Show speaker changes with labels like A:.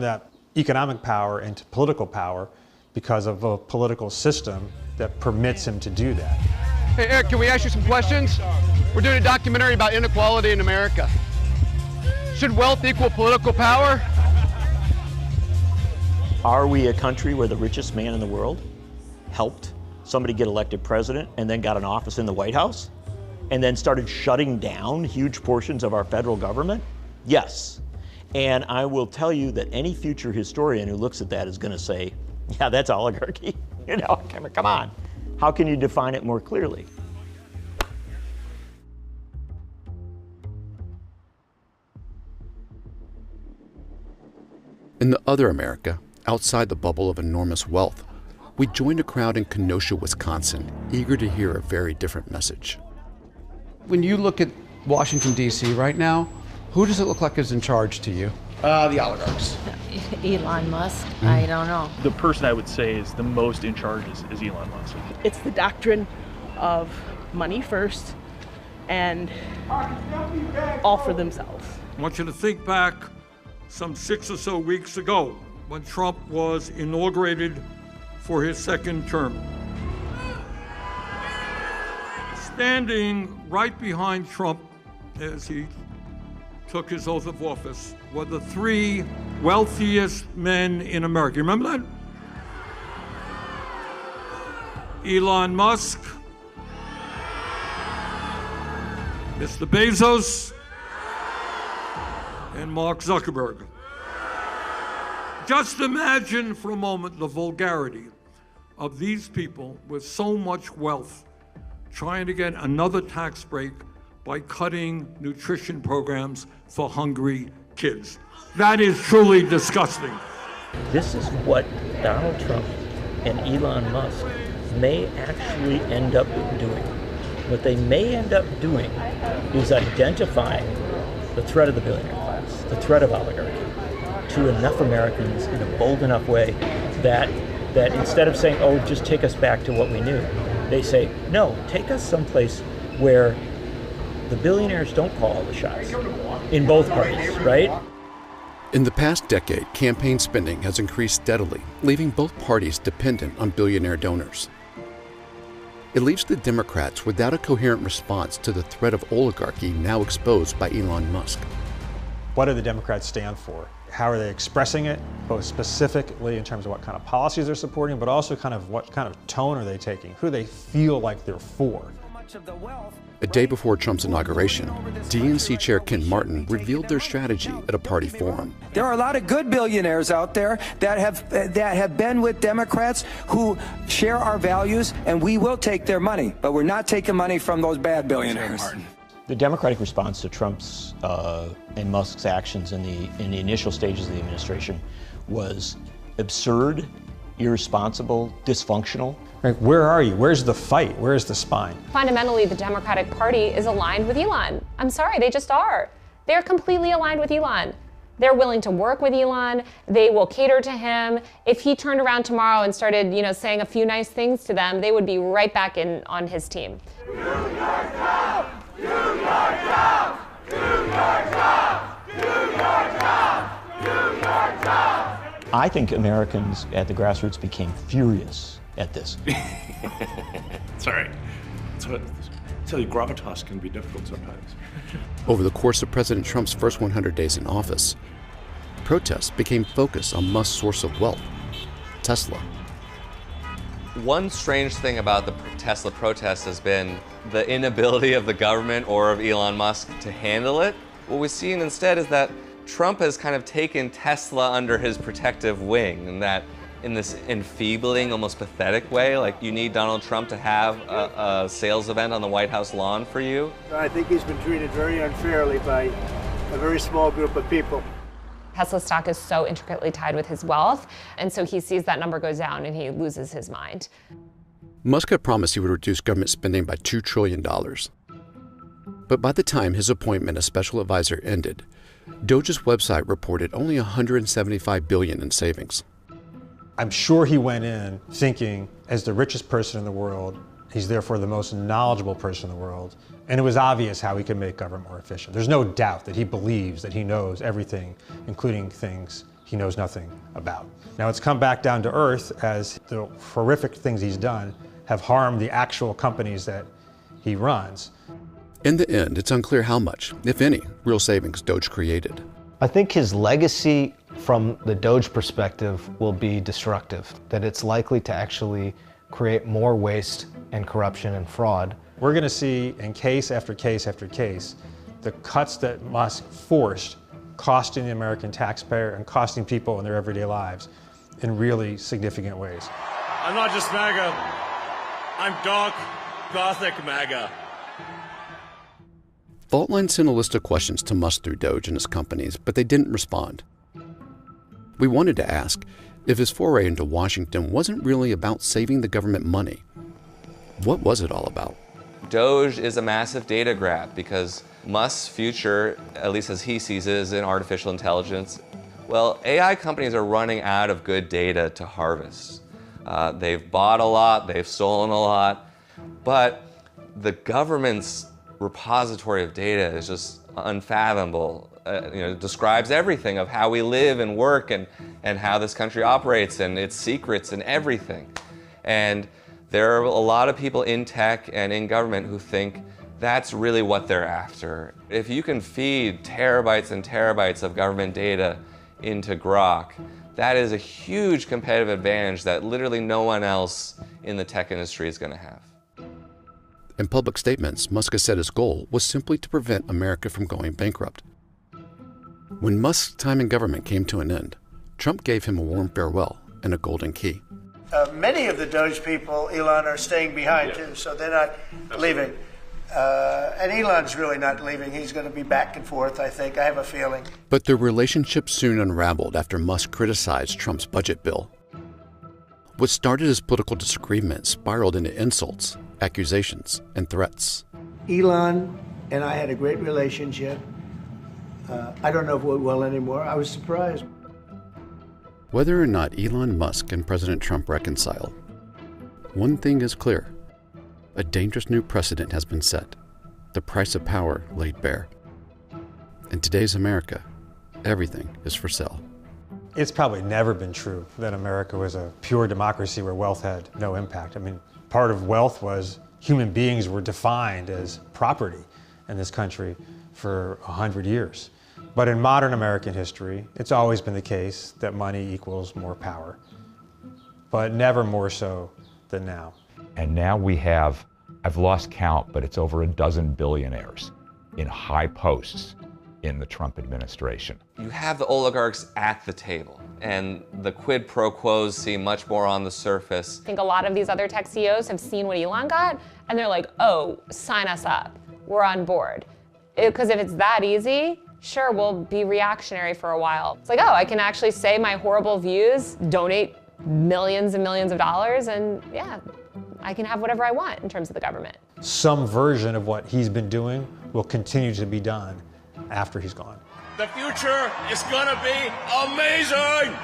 A: that economic power into political power because of a political system that permits him to do that.
B: Hey Eric, can we ask you some questions? We're doing a documentary about inequality in America. Should wealth equal political power?
C: Are we a country where the richest man in the world helped somebody get elected president and then got an office in the White House and then started shutting down huge portions of our federal government? Yes. And I will tell you that any future historian who looks at that is going to say, yeah, that's oligarchy. You know, come on. How can you define it more clearly?
D: In the other America, outside the bubble of enormous wealth, we joined a crowd in Kenosha, Wisconsin, eager to hear a very different message.
E: When you look at Washington, D.C. right now, who does it look like is in charge to you?
F: The oligarchs.
G: Elon Musk, I don't know.
H: The person I would say is the most in charge is Elon Musk.
I: It's the doctrine of money first and all for themselves.
J: I want you to think back some 6 or so weeks ago when Trump was inaugurated for his second term. Standing right behind Trump as he took his oath of office were the 3 wealthiest men in America. Remember that? Elon Musk, Mr. Bezos, and Mark Zuckerberg. Just imagine for a moment the vulgarity of these people with so much wealth trying to get another tax break by cutting nutrition programs for hungry kids. That is truly disgusting.
C: This is what Donald Trump and Elon Musk may actually end up doing. What they may end up doing is identifying the threat of the billionaire class, the threat of oligarchy, to enough Americans in a bold enough way that instead of saying, oh, just take us back to what we knew, they say, no, take us someplace where the billionaires don't call all the shots in both parties, right?
D: In the past decade, campaign spending has increased steadily, leaving both parties dependent on billionaire donors. It leaves the Democrats without a coherent response to the threat of oligarchy now exposed by Elon Musk.
A: What do the Democrats stand for? How are they expressing it, both specifically in terms of what kind of policies they're supporting, but also kind of what kind of tone are they taking, who they feel like they're for.
D: A day before Trump's inauguration, DNC Chair Ken Martin revealed their strategy at a party forum.
K: There are a lot of good billionaires out there that have been with Democrats who share our values, and we will take their money, but we're not taking money from those bad billionaires.
C: The Democratic response to Trump's and Musk's actions in the initial stages of the administration was absurd, irresponsible, dysfunctional.
A: Like, where are you? Where's the fight? Where's the spine?
L: Fundamentally, the Democratic Party is aligned with Elon. I'm sorry, they just are. They're completely aligned with Elon. They're willing to work with Elon. They will cater to him. If he turned around tomorrow and started, saying a few nice things to them, they would be right back in on his team. New York Jobs! New York Jobs! New York Jobs! New York Jobs! New York Jobs!
C: I think Americans at the grassroots became furious at this.
M: It's all right. I tell you, gravitas can be difficult sometimes.
D: Over the course of President Trump's first 100 days in office, protests became focused on Musk's source of wealth, Tesla.
N: One strange thing about the Tesla protests has been the inability of the government or of Elon Musk to handle it. What we've seen instead is that Trump has kind of taken Tesla under his protective wing, and that in this enfeebling, almost pathetic way, like you need Donald Trump to have a sales event on the White House lawn for you.
O: I think he's been treated very unfairly by a very small group of people.
L: Tesla stock is so intricately tied with his wealth, and so he sees that number goes down and he loses his mind.
D: Musk had promised he would reduce government spending by $2 trillion. But by the time his appointment as special advisor ended, Doge's website reported only $175 billion in savings.
A: I'm sure he went in thinking, as the richest person in the world, he's therefore the most knowledgeable person in the world, and it was obvious how he could make government more efficient. There's no doubt that he believes that he knows everything, including things he knows nothing about. Now it's come back down to earth as the horrific things he's done have harmed the actual companies that he runs.
D: In the end, it's unclear how much, if any, real savings Doge created.
F: I think his legacy from the Doge perspective will be destructive, that it's likely to actually create more waste and corruption and fraud.
A: We're going to see in case after case after case the cuts that Musk forced costing the American taxpayer and costing people in their everyday lives in really significant ways.
P: I'm not just MAGA, I'm dark, gothic MAGA.
D: Faultline sent a list of questions to Musk through Doge and his companies, but they didn't respond. We wanted to ask if his foray into Washington wasn't really about saving the government money. What was it all about?
N: Doge is a massive data grab because Musk's future, at least as he sees it, is in artificial intelligence. Well, AI companies are running out of good data to harvest. They've bought a lot, they've stolen a lot, but the government's repository of data is just unfathomable. It describes everything of how we live and work and how this country operates and its secrets and everything. And there are a lot of people in tech and in government who think that's really what they're after. If you can feed terabytes and terabytes of government data into Grok, that is a huge competitive advantage that literally no one else in the tech industry is going to have.
D: In public statements, Musk has said his goal was simply to prevent America from going bankrupt. When Musk's time in government came to an end, Trump gave him a warm farewell and a golden key.
O: Many of the Doge people, Elon, are staying behind too, so they're not leaving. And Elon's really not leaving. He's going to be back and forth, I think. I have a feeling.
D: But their relationship soon unraveled after Musk criticized Trump's budget bill. What started as political disagreement spiraled into insults, accusations, and threats.
O: Elon and I had a great relationship. I don't know if it went well anymore. I was surprised.
D: Whether or not Elon Musk and President Trump reconcile, one thing is clear. A dangerous new precedent has been set, the price of power laid bare. In today's America, everything is for sale.
A: It's probably never been true that America was a pure democracy where wealth had no impact. I mean, part of wealth was human beings were defined as property in this country for 100 years. But in modern American history, it's always been the case that money equals more power, but never more so than now.
Q: And now we have, I've lost count, but it's over a dozen billionaires in high posts in the Trump administration.
N: You have the oligarchs at the table, and the quid pro quos seem much more on the surface.
L: I think a lot of these other tech CEOs have seen what Elon got, and they're like, oh, sign us up. We're on board. Because if it's that easy, sure, we'll be reactionary for a while. It's like, oh, I can actually say my horrible views, donate millions and millions of dollars, and yeah, I can have whatever I want in terms of the government.
A: Some version of what he's been doing will continue to be done after he's gone.
P: The future is gonna be amazing!